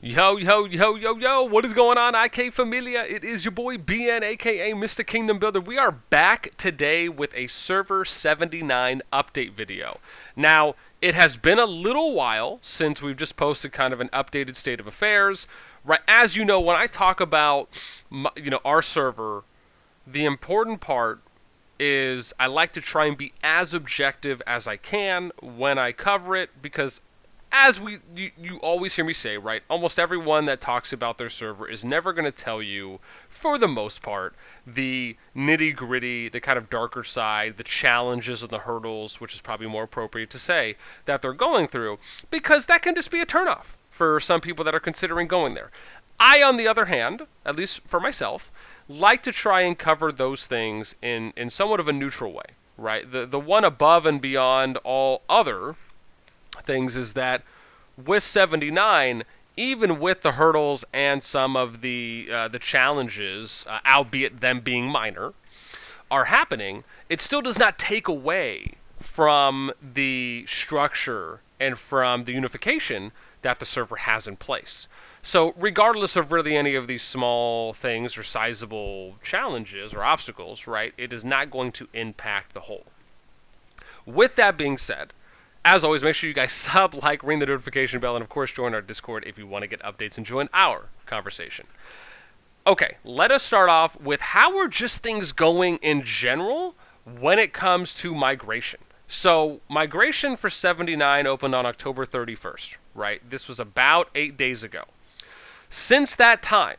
Yo, yo, yo, yo, yo, what is going on, IK Familia? It is your boy BN, aka Mr. Kingdom Builder. We are back today with a Server 79 update video. Now, it has been a little while since we've just posted kind of an updated state of affairs. Right, as you know, when I talk about, our server, the important part is I like to try and be as objective as I can when I cover it, because as you always hear me say, right, almost everyone that talks about their server is never going to tell you, for the most part, the nitty-gritty, the kind of darker side, the challenges and the hurdles, which is probably more appropriate to say, that they're going through, because that can just be a turnoff for some people that are considering going there. I, on the other hand, at least for myself, like to try and cover those things in somewhat of a neutral way, right? The one above and beyond all other things is that with 79, even with the hurdles and some of the challenges, albeit them being minor, are happening, it still does not take away from the structure and from the unification that the server has in place. So regardless of really any of these small things or sizable challenges or obstacles, right, it is not going to impact the whole. With that being said, as always, make sure you guys sub, like, ring the notification bell, and of course join our Discord if you want to get updates and join our conversation. Okay, let us start off with how are just things going in general when it comes to migration. So, migration for 79 opened on October 31st, right? This was about 8 days ago. Since that time,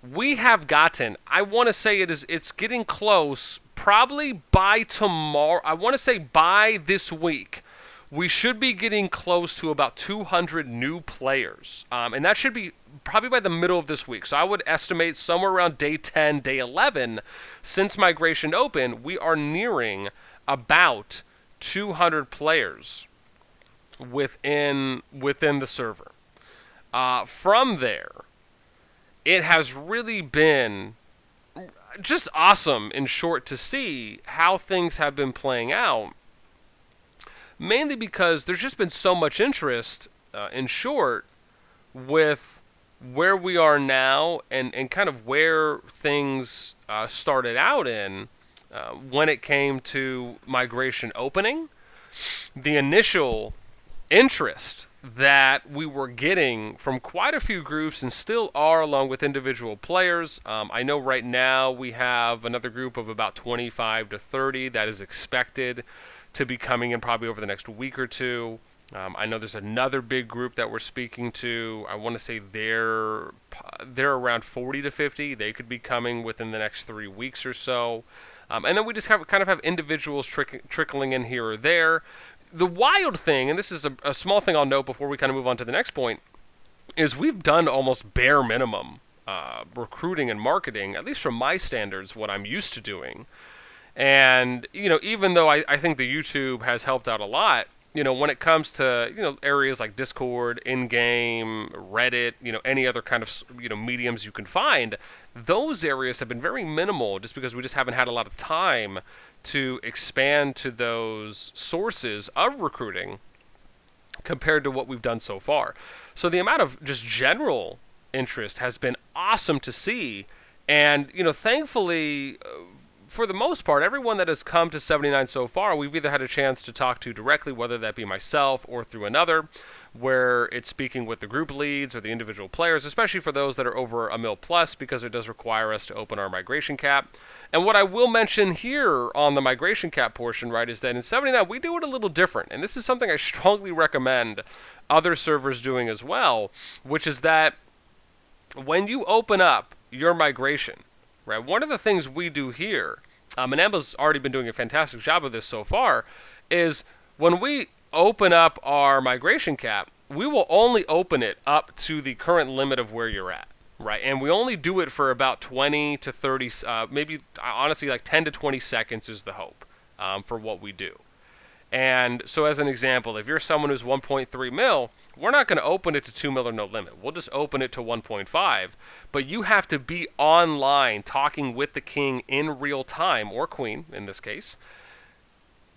we have gotten, I want to say it's getting close, probably by tomorrow, I want to say by this week, we should be getting close to about 200 new players. And that should be probably by the middle of this week. So I would estimate somewhere around day 10, day 11, since migration opened, we are nearing about 200 players within the server. From there, it has really been just awesome, in short, to see how things have been playing out. Mainly because there's just been so much interest, in short, with where we are now and kind of where things started out in when it came to migration opening. The initial interest that we were getting from quite a few groups and still are, along with individual players. I know right now we have another group of about 25 to 30 that is expected to be coming in probably over the next week or two. I know there's another big group that we're speaking to. I want to say they're around 40 to 50. They could be coming within the next 3 weeks or so. And then we just kind of have individuals trickling in here or there. The wild thing, and this is a small thing I'll note before we kind of move on to the next point, is we've done almost bare minimum recruiting and marketing, at least from my standards, what I'm used to doing. And, even though I think the YouTube has helped out a lot, when it comes to, areas like Discord, in-game, Reddit, any other kind of, mediums you can find, those areas have been very minimal just because we just haven't had a lot of time to expand to those sources of recruiting compared to what we've done so far. So the amount of just general interest has been awesome to see. And, thankfully, for the most part, everyone that has come to 79 so far, we've either had a chance to talk to directly, whether that be myself or through another, where it's speaking with the group leads or the individual players, especially for those that are over a mil plus, because it does require us to open our migration cap. And what I will mention here on the migration cap portion, right, is that in 79, we do it a little different. And this is something I strongly recommend other servers doing as well, which is that when you open up your migration, right, one of the things we do here, and Emma's already been doing a fantastic job of this so far, is when we open up our migration cap, we will only open it up to the current limit of where you're at, right? And we only do it for about 20 to 30, maybe honestly like 10 to 20 seconds is the hope for what we do. And so as an example, if you're someone who's 1.3 mil, we're not going to open it to 2 mil or no limit. We'll just open it to 1.5. But you have to be online talking with the king in real time, or queen in this case,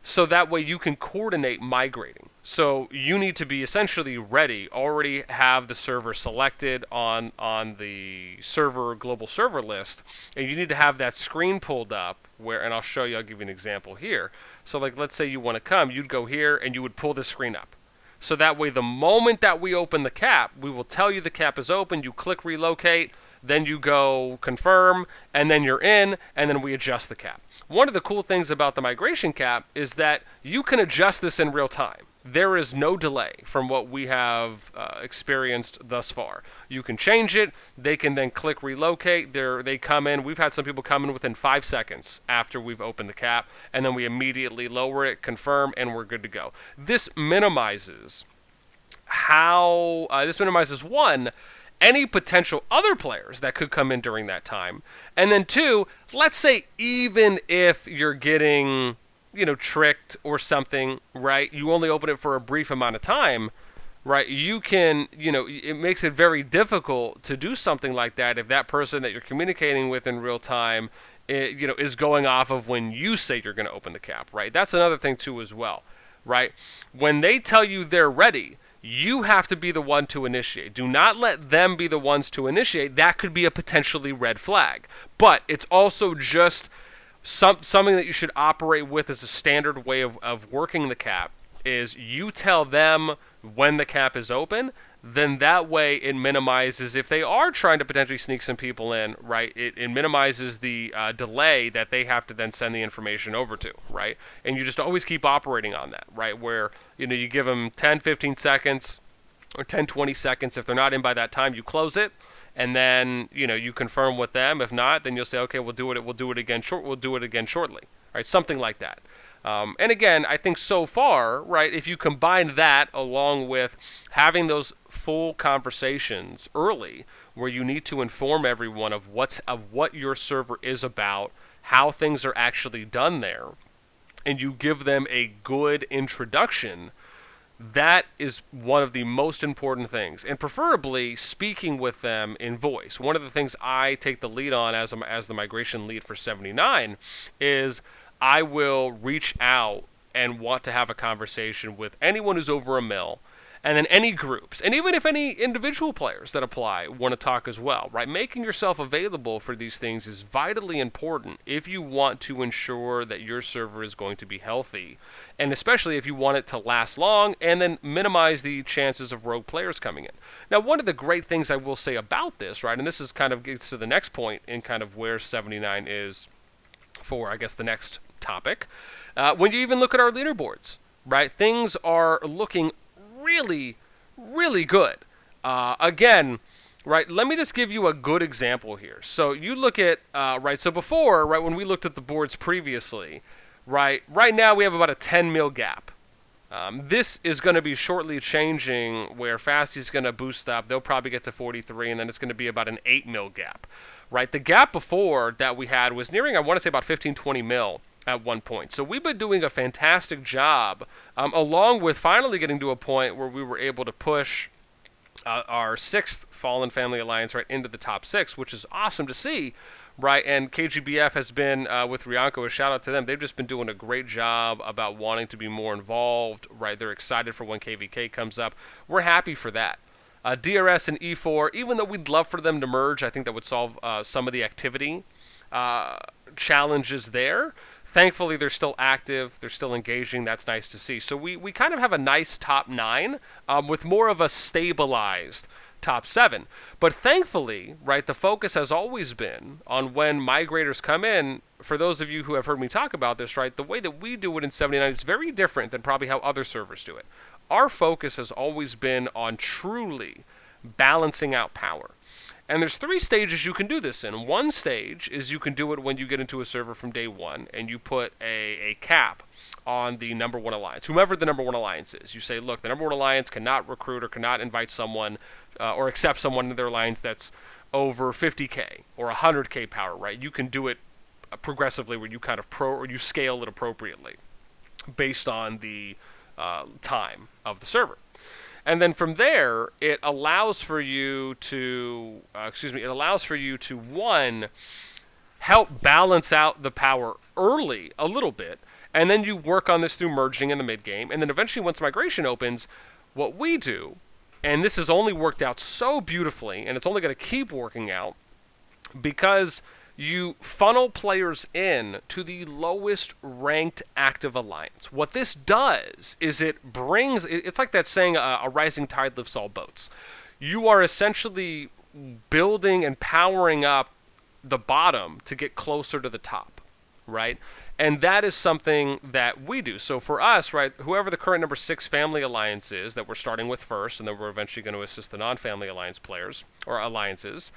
so that way you can coordinate migrating. So you need to be essentially ready, already have the server selected on the server global server list, and you need to have that screen pulled up where, and I'll show you, I'll give you an example here. So like, let's say you want to come, you'd go here and you would pull this screen up. So that way the moment that we open the cap, we will tell you the cap is open, you click relocate, then you go confirm, and then you're in, and then we adjust the cap. One of the cool things about the migration cap is that you can adjust this in real time. There is no delay from what we have experienced thus far. You can change it. They can then click relocate. They come in. We've had some people come in within 5 seconds after we've opened the cap, and then we immediately lower it, confirm, and we're good to go. This minimizes one, any potential other players that could come in during that time. And then two, let's say even if you're getting, tricked or something, right? You only open it for a brief amount of time, right? You can, it makes it very difficult to do something like that if that person that you're communicating with in real time, is going off of when you say you're going to open the cap, right? That's another thing too as well, right? When they tell you they're ready, you have to be the one to initiate. Do not let them be the ones to initiate. That could be a potentially red flag. But it's also just something that you should operate with as a standard way of working the cap, is you tell them when the cap is open, then that way it minimizes, if they are trying to potentially sneak some people in, right, it minimizes the delay that they have to then send the information over to, right? And you just always keep operating on that, right, where, you give them 10, 15 seconds or 10, 20 seconds. If they're not in by that time, you close it, and then, you confirm with them. If not, then you'll say, okay, we'll do it again shortly, right? Something like that. And again, I think so far, right, if you combine that along with having those full conversations early where you need to inform everyone of what your server is about, how things are actually done there, and you give them a good introduction, that is one of the most important things. And preferably speaking with them in voice. One of the things I take the lead on as the migration lead for 79 is I will reach out and want to have a conversation with anyone who's over a mil, and then any groups, and even if any individual players that apply want to talk as well, right? Making yourself available for these things is vitally important if you want to ensure that your server is going to be healthy, and especially if you want it to last long, and then minimize the chances of rogue players coming in. Now, one of the great things I will say about this, right, and this is kind of gets to the next point in kind of where 79 is for, I guess, the next topic. When you even look at our leaderboards, right, things are looking really, really good. Again, right, let me just give you a good example here. So you look at, right, so before, right, when we looked at the boards previously, right now we have about a 10 mil gap. This is going to be shortly changing where Fasty's going to boost up. They'll probably get to 43, and then it's going to be about an 8 mil gap. Right, the gap before that we had was nearing, I want to say, about 15, 20 mil at one point. So we've been doing a fantastic job, along with finally getting to a point where we were able to push our 6th Fallen Family Alliance right into the top 6, which is awesome to see, right? And KGBF has been, with Rianko, a shout out to them. They've just been doing a great job about wanting to be more involved, right? They're excited for when KVK comes up. We're happy for that. DRS and E4, even though we'd love for them to merge, I think that would solve some of the activity challenges there. Thankfully, they're still active. They're still engaging. That's nice to see. So we kind of have a nice top 9 with more of a stabilized top 7. But thankfully, right, the focus has always been on when migrators come in. For those of you who have heard me talk about this, right, the way that we do it in 79 is very different than probably how other servers do it. Our focus has always been on truly balancing out power. And there's 3 stages you can do this in. One stage is you can do it when you get into a server from day 1, and you put a cap on the number 1 alliance, whomever the number 1 alliance is. You say, look, the number 1 alliance cannot recruit or cannot invite someone or accept someone into their alliance that's over 50k or 100k power, right? You can do it progressively where you kind of or you scale it appropriately based on the time of the server. And then from there, it allows for you to, one, help balance out the power early a little bit, And then you work on this through merging in the mid-game. And then eventually once migration opens, what we do, and this has only worked out so beautifully, and it's only going to keep working out, because you funnel players in to the lowest ranked active alliance. What this does is it brings, it's like that saying, a rising tide lifts all boats. You are essentially building and powering up the bottom to get closer to the top, right? And that is something that we do. So for us, right, whoever the current number 6 family alliance is that we're starting with first, and then we're eventually going to assist the non-family alliance players, or alliances,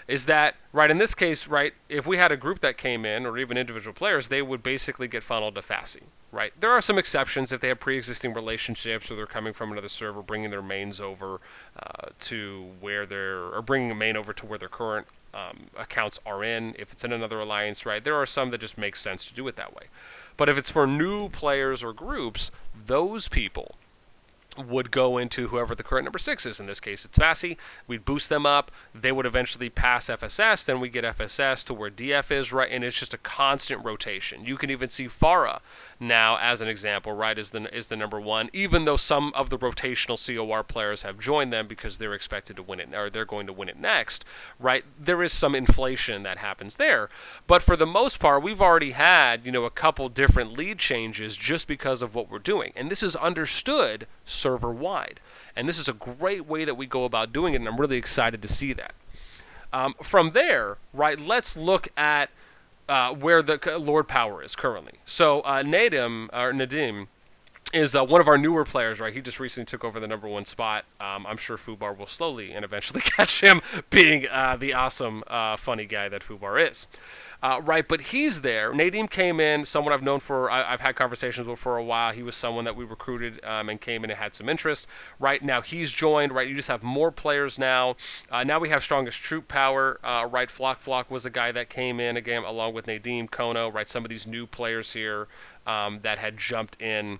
is that, right, in this case, right, if we had a group that came in, or even individual players, they would basically get funneled to FASI, right? There are some exceptions if they have pre-existing relationships, or they're coming from another server, bringing their mains over to where they're, or bringing a main over to where their current accounts are in. If it's in another alliance, right, there are some that just make sense to do it that way. But if it's for new players or groups, those people would go into whoever the current number 6 is. In this case, it's FASI. We'd boost them up. They would eventually pass FSS. Then we get FSS to where DF is, right? And it's just a constant rotation. You can even see Farah now, as an example, right, is the number 1, even though some of the rotational COR players have joined them because they're expected to win it, or they're going to win it next, right? There is some inflation that happens there. But for the most part, we've already had, a couple different lead changes just because of what we're doing. And this is understood server-wide. And this is a great way that we go about doing it, and I'm really excited to see that. From there, right, let's look at where the Lord Power is currently. So Nadim is one of our newer players, right? He just recently took over the number 1 spot. I'm sure Fubar will slowly and eventually catch him being the awesome, funny guy that Fubar is. Right, but he's there. Nadim came in, someone I've known for, I've had conversations with for a while. He was someone that we recruited and came in and had some interest. Right, now he's joined, right, you just have more players now. Now we have strongest troop power, right, Flock was a guy that came in, again, along with Nadim, Kono, right, some of these new players here that had jumped in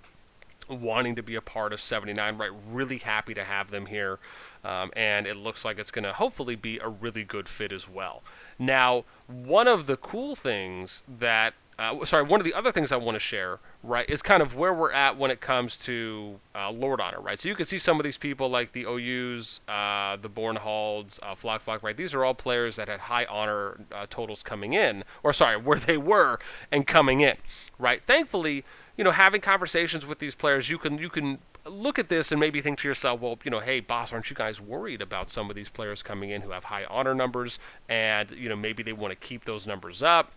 wanting to be a part of 79, right, really happy to have them here. And it looks like it's going to hopefully be a really good fit as well. Now, one of the cool things that, one of the other things I want to share, right, is kind of where we're at when it comes to Lord Honor, right? So you can see some of these people like the OUs, the Bornhalds, Flock, right? These are all players that had high honor totals coming in, or where they were and coming in, right? Thankfully, having conversations with these players, you can look at this and maybe think to yourself, well, hey, boss, aren't you guys worried about some of these players coming in who have high honor numbers, and maybe they want to keep those numbers up?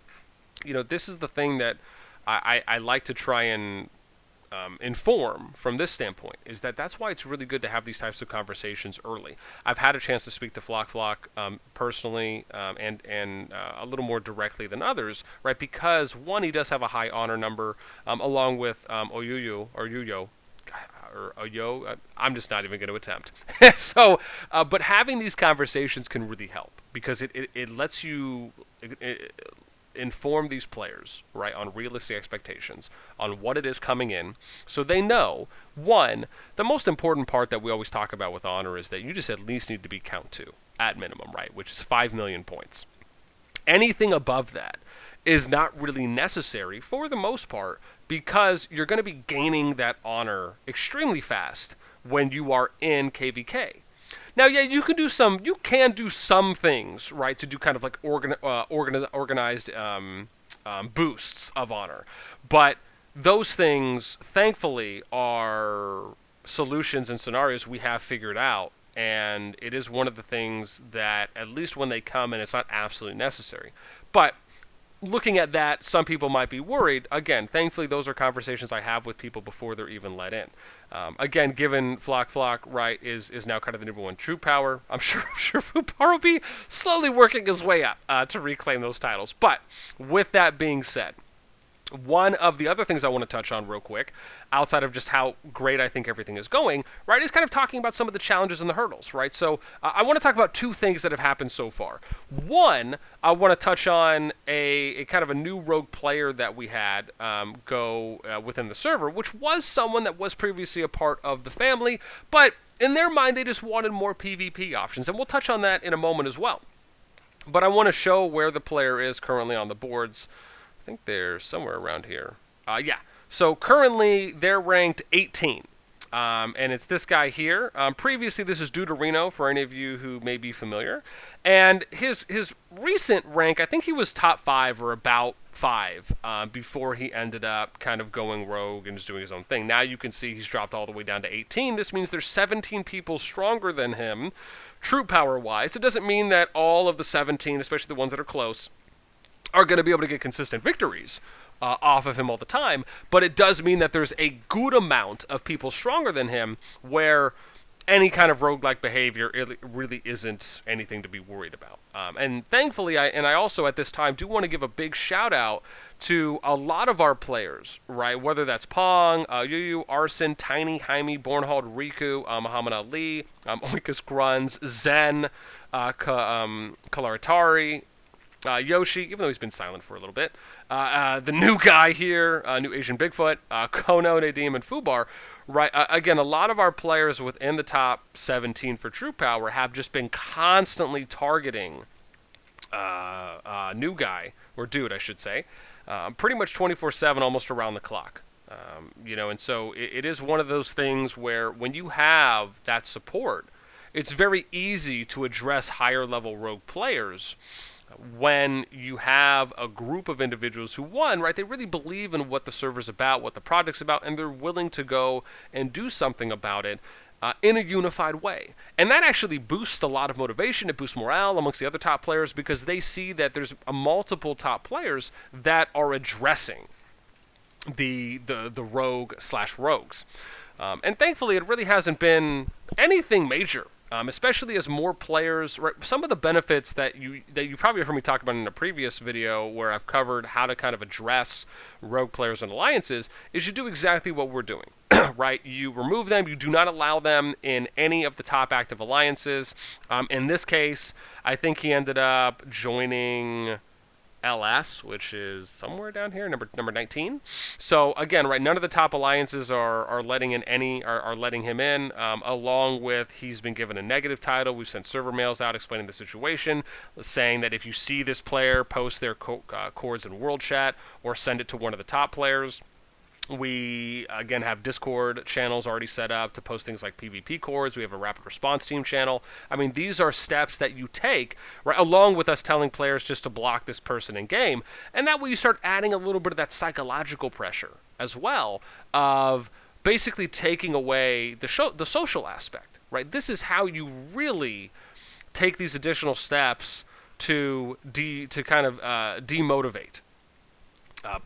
This is the thing that I like to try and inform from this standpoint, is that's why it's really good to have these types of conversations early. I've had a chance to speak to Flock personally and a little more directly than others, right? Because one, he does have a high honor number, along with Oyuyo or Yuyo. Or Oyo, I'm just not even going to attempt. So, but having these conversations can really help, because it lets you inform these players, right, on realistic expectations, on what it is coming in, so they know, one, the most important part that we always talk about with honor is that you just at least need to be count 2, at minimum, right, which is 5 million points. Anything above that is not really necessary for the most part, because you're going to be gaining that honor extremely fast when you are in KVK. Now, yeah, you can do some things, right, to do kind of like organized boosts of honor. But those things, thankfully, are solutions and scenarios we have figured out. And it is one of the things that, at least when they come in, it's not absolutely necessary. But looking at that, some people might be worried. Again, thankfully, those are conversations I have with people before they're even let in. Again, given Flock, right, is now kind of the number 1 troop power, I'm sure Fupar will be slowly working his way up to reclaim those titles. But with that being said, one of the other things I want to touch on real quick, outside of just how great I think everything is going, right, is kind of talking about some of the challenges and the hurdles, right? So I want to talk about 2 things that have happened so far. One, I want to touch on a kind of a new rogue player that we had go within the server, which was someone that was previously a part of the family, but in their mind, they just wanted more PvP options, and we'll touch on that in a moment as well. But I want to show where the player is currently on the boards. I think they're somewhere around here. Yeah. So currently they're ranked 18. And it's this guy here. Previously, this is Deuterino, for any of you who may be familiar. And his recent rank, I think he was top 5 or about 5 before he ended up kind of going rogue and just doing his own thing. Now you can see he's dropped all the way down to 18. This means there's 17 people stronger than him, troop power-wise. It doesn't mean that all of the 17, especially the ones that are close, are going to be able to get consistent victories off of him all the time, but it does mean that there's a good amount of people stronger than him where any kind of roguelike behavior it really isn't anything to be worried about. And thankfully, I also at this time do want to give a big shout out to a lot of our players, right? Whether that's Pong, Yu, Arson, Tiny, Jaime, Bornhold, Riku, Muhammad Ali, Oikus Gruns, Zen, Kalaratari, Yoshi, even though he's been silent for a little bit, the new guy here, new Asian Bigfoot, Kono, Nadim, and Fubar, right? Again, a lot of our players within the top 17 for True Power have just been constantly targeting new guy, or dude, I should say, pretty much 24/7, almost around the clock. And so it is one of those things where when you have that support, it's very easy to address higher level rogue players when you have a group of individuals who, one, right, they really believe in what the server's about, what the project's about, and they're willing to go and do something about it in a unified way. And that actually boosts a lot of motivation. It boosts morale amongst the other top players because they see that there's multiple top players that are addressing the rogue/rogues. And thankfully, it really hasn't been anything major. Especially as more players, right, some of the benefits that you probably heard me talk about in a previous video where I've covered how to kind of address rogue players and alliances is you do exactly what we're doing, right? You remove them. You do not allow them in any of the top active alliances. In this case, I think he ended up joining LS, which is somewhere down here, number 19. So again, right, none of the top alliances are letting in are letting him in. Along with he's been given a negative title. We've sent server mails out explaining the situation, saying that if you see this player post their chords in world chat or send it to one of the top players. We, again, have Discord channels already set up to post things like PvP chords. We have a rapid response team channel. I mean, these are steps that you take, right, along with us telling players just to block this person in game. And that way you start adding a little bit of that psychological pressure as well of basically taking away the social aspect, right? This is how you really take these additional steps to kind of demotivate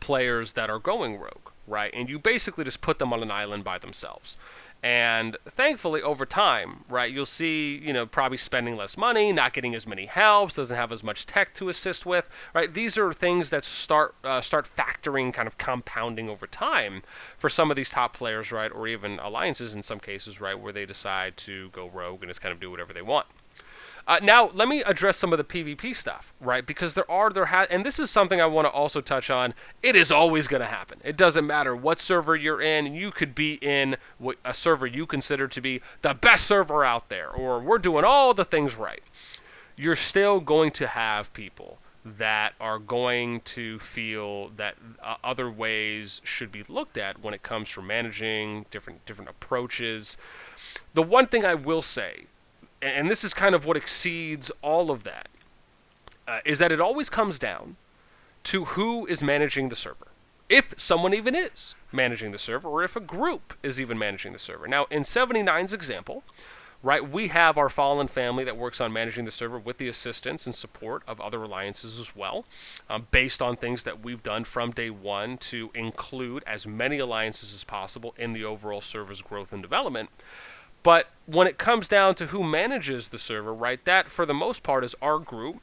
players that are going rogue. Right, and you basically just put them on an island by themselves. And thankfully, over time, right, you'll see, probably spending less money, not getting as many helps, doesn't have as much tech to assist with, right? These are things that start factoring, kind of compounding over time for some of these top players, right, or even alliances in some cases, right, where they decide to go rogue and just kind of do whatever they want. Now, let me address some of the PvP stuff, right? Because and this is something I want to also touch on. It is always going to happen. It doesn't matter what server you're in. You could be in a server you consider to be the best server out there, or we're doing all the things right. You're still going to have people that are going to feel that other ways should be looked at when it comes to managing different approaches. The one thing I will say, and this is kind of what exceeds all of that, is that it always comes down to who is managing the server. If someone even is managing the server, or if a group is even managing the server. Now, in 79's example, right, we have our Fallen family that works on managing the server with the assistance and support of other alliances as well, based on things that we've done from day one to include as many alliances as possible in the overall server's growth and development. But when it comes down to who manages the server, right, that for the most part is our group,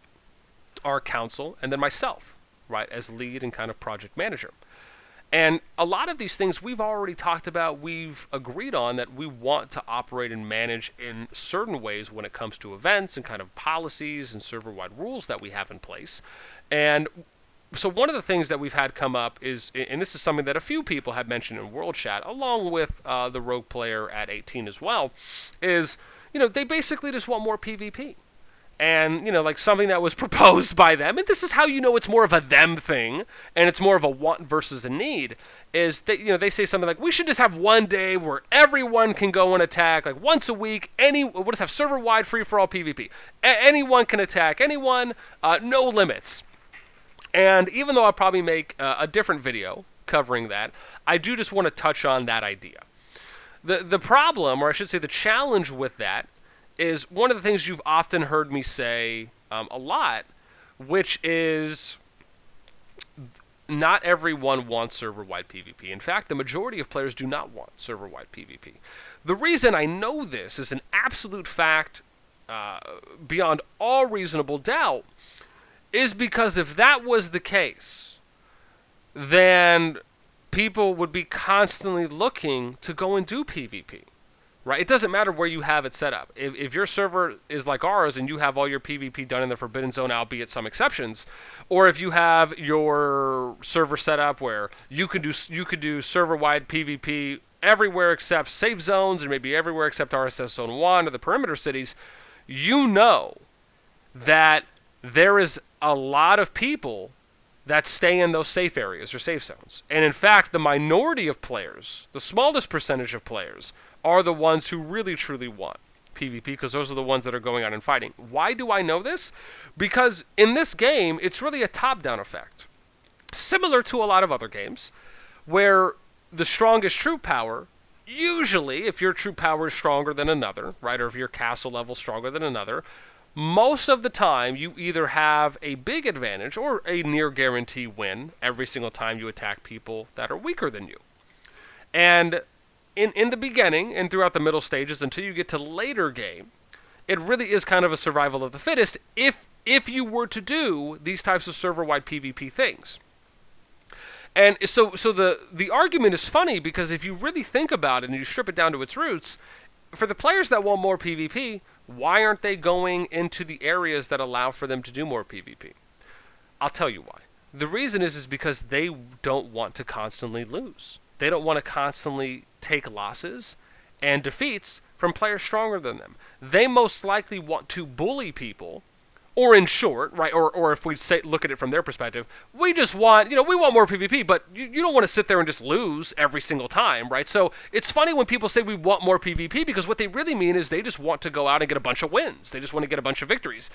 our council, and then myself, right, as lead and kind of project manager. And a lot of these things we've already talked about, we've agreed on that we want to operate and manage in certain ways when it comes to events and kind of policies and server-wide rules that we have in place. And so one of the things that we've had come up is, and this is something that a few people have mentioned in World Chat, along with the rogue player at 18 as well, is, they basically just want more PvP. and like something that was proposed by them, and this is how it's more of a them thing and it's more of a want versus a need, is that they say something like, we should just have one day where everyone can go and attack, like once a week. We'll just have server wide free for all PvP. Anyone can attack anyone, no limits. And even though I'll probably make a different video covering that, I do just want to touch on that idea. The problem, or I should say the challenge with that, is one of the things you've often heard me say a lot, which is not everyone wants server-wide PvP. In fact, the majority of players do not want server-wide PvP. The reason I know this is an absolute fact beyond all reasonable doubt is because if that was the case, then people would be constantly looking to go and do PvP. Right? It doesn't matter where you have it set up. If your server is like ours and you have all your PvP done in the Forbidden Zone, albeit some exceptions, or if you have your server set up where you could do server-wide PvP everywhere except safe zones and maybe everywhere except RSS Zone 1 or the perimeter cities, you know that there is a lot of people that stay in those safe areas or safe zones. And in fact, the minority of players, the smallest percentage of players, are the ones who really truly want PvP, because those are the ones that are going out and fighting. Why do I know this? Because in this game, it's really a top-down effect. Similar to a lot of other games, where the strongest troop power, usually, if your troop power is stronger than another, right, or if your castle level is stronger than another, most of the time you either have a big advantage or a near guarantee win every single time you attack people that are weaker than you. And in the beginning and throughout the middle stages until you get to later game, it really is kind of a survival of the fittest if you were to do these types of server-wide PvP things. And so the argument is funny because if you really think about it and you strip it down to its roots, for the players that want more PvP, why aren't they going into the areas that allow for them to do more PvP? I'll tell you why. The reason is because they don't want to constantly lose. They don't want to constantly take losses and defeats from players stronger than them. They most likely want to bully people, or in short, right, or if we look at it from their perspective, we just want, we want more PvP, but you don't want to sit there and just lose every single time, right? So it's funny when people say we want more PvP, because what they really mean is they just want to go out and get a bunch of wins. They just want to get a bunch of victories.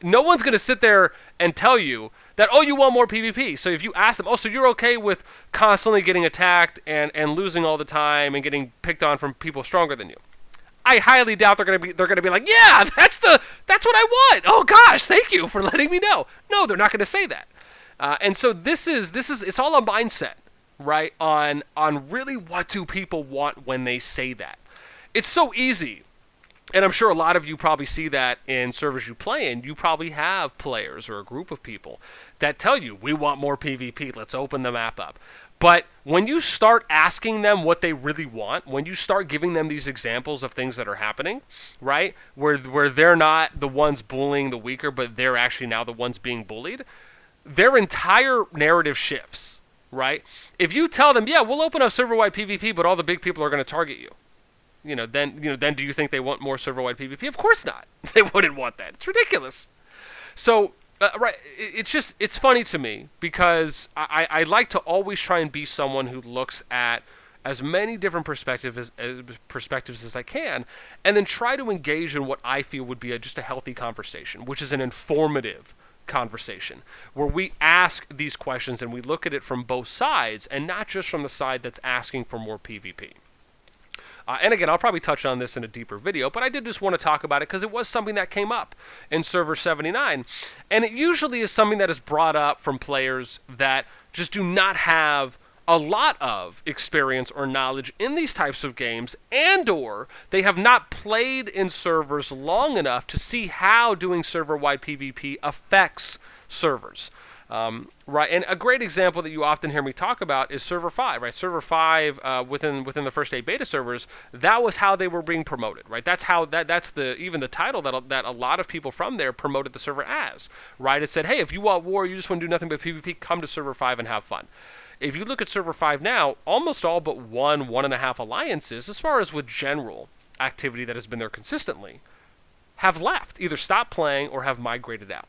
No one's going to sit there and tell you that, oh, you want more PvP. So if you ask them, oh, so you're okay with constantly getting attacked and losing all the time and getting picked on from people stronger than you, I highly doubt they're gonna be like, yeah, that's what I want. Oh gosh, thank you for letting me know. No, they're not gonna say that. And so this is it's all a mindset, right? On really what do people want when they say that. It's so easy. And I'm sure a lot of you probably see that in servers you play in. You probably have players or a group of people that tell you, we want more PvP, let's open the map up. But when you start asking them what they really want, when you start giving them these examples of things that are happening, right, where they're not the ones bullying the weaker, but they're actually now the ones being bullied, their entire narrative shifts, right? If you tell them, yeah, we'll open up server-wide PvP, but all the big people are going to target you, then do you think they want more server-wide PvP? Of course not. They wouldn't want that. It's ridiculous. So right, it's funny to me because I like to always try and be someone who looks at as many different perspectives as I can, and then try to engage in what I feel would be just a healthy conversation, which is an informative conversation, where we ask these questions and we look at it from both sides, and not just from the side that's asking for more PvP. And again, I'll probably touch on this in a deeper video, but I did just want to talk about it because it was something that came up in Server 79. And it usually is something that is brought up from players that just do not have a lot of experience or knowledge in these types of games, and or they have not played in servers long enough to see how doing server-wide PvP affects servers. Right, and a great example that you often hear me talk about is Server 5, right? Server 5 within the first 8 beta servers, that was how they were being promoted, right? That's how that's even the title that a lot of people from there promoted the server as, right? It said, hey, if you want war, you just want to do nothing but PvP, come to Server 5 and have fun. If you look at Server 5 now, almost all but one and a half alliances, as far as with general activity that has been there consistently, have left, either stopped playing or have migrated out.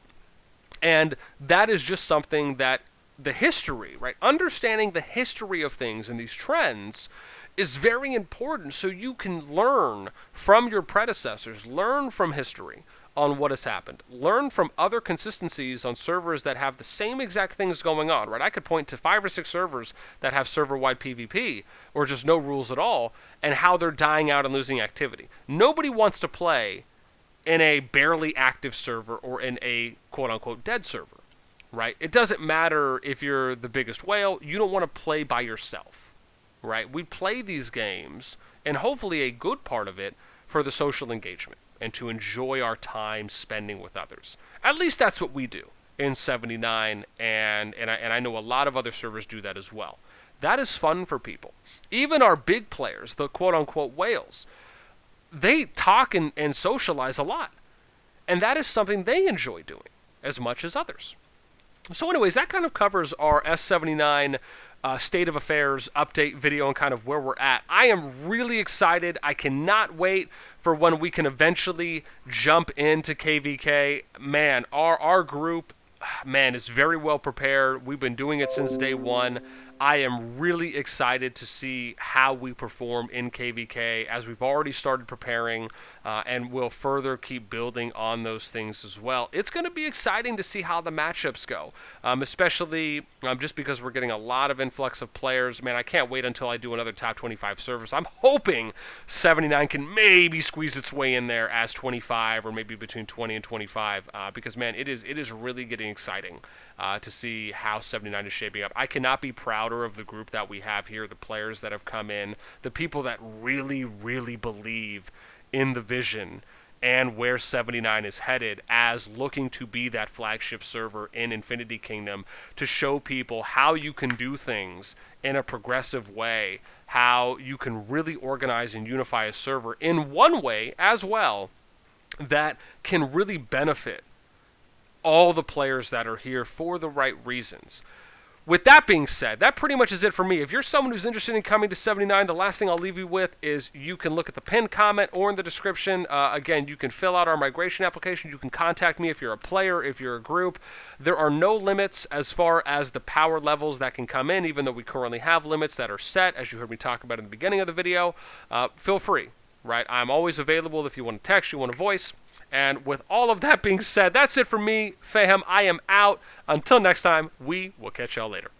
And that is just something that the history, right? Understanding the history of things and these trends is very important so you can learn from your predecessors, learn from history on what has happened, learn from other consistencies on servers that have the same exact things going on, right? I could point to 5 or 6 servers that have server-wide PvP or just no rules at all and how they're dying out and losing activity. Nobody wants to play in a barely active server or in a quote-unquote dead server, right? It doesn't matter if you're the biggest whale. You don't want to play by yourself, right? We play these games, and hopefully a good part of it, for the social engagement and to enjoy our time spending with others. At least that's what we do in 79, and I know a lot of other servers do that as well. That is fun for people. Even our big players, the quote-unquote whales, they talk and socialize a lot. And that is something they enjoy doing as much as others. So anyways, that kind of covers our S79 State of Affairs update video and kind of where we're at. I am really excited. I cannot wait for when we can eventually jump into KVK. Man, our group, man, is very well prepared. We've been doing it since day one. I am really excited to see how we perform in KVK as we've already started preparing, and we'll further keep building on those things as well. It's going to be exciting to see how the matchups go, especially just because we're getting a lot of influx of players. Man, I can't wait until I do another top 25 servers. I'm hoping 79 can maybe squeeze its way in there as 25 or maybe between 20 and 25, because, man, it is really getting exciting to see how 79 is shaping up. I cannot be prouder of the group that we have here, the players that have come in, the people that really, really believe in the vision and where 79 is headed as looking to be that flagship server in Infinity Kingdom, to show people how you can do things in a progressive way, how you can really organize and unify a server in one way as well that can really benefit all the players that are here for the right reasons. With that being said, that pretty much is it for me. If you're someone who's interested in coming to 79, the last thing I'll leave you with is you can look at the pinned comment or in the description. Again, you can fill out our migration application. You can contact me if you're a player, if you're a group. There are no limits as far as the power levels that can come in, even though we currently have limits that are set, as you heard me talk about in the beginning of the video. Feel free, right? I'm always available if you want to text, you want to voice. And with all of that being said, that's it for me, fam. I am out. Until next time, we will catch y'all later.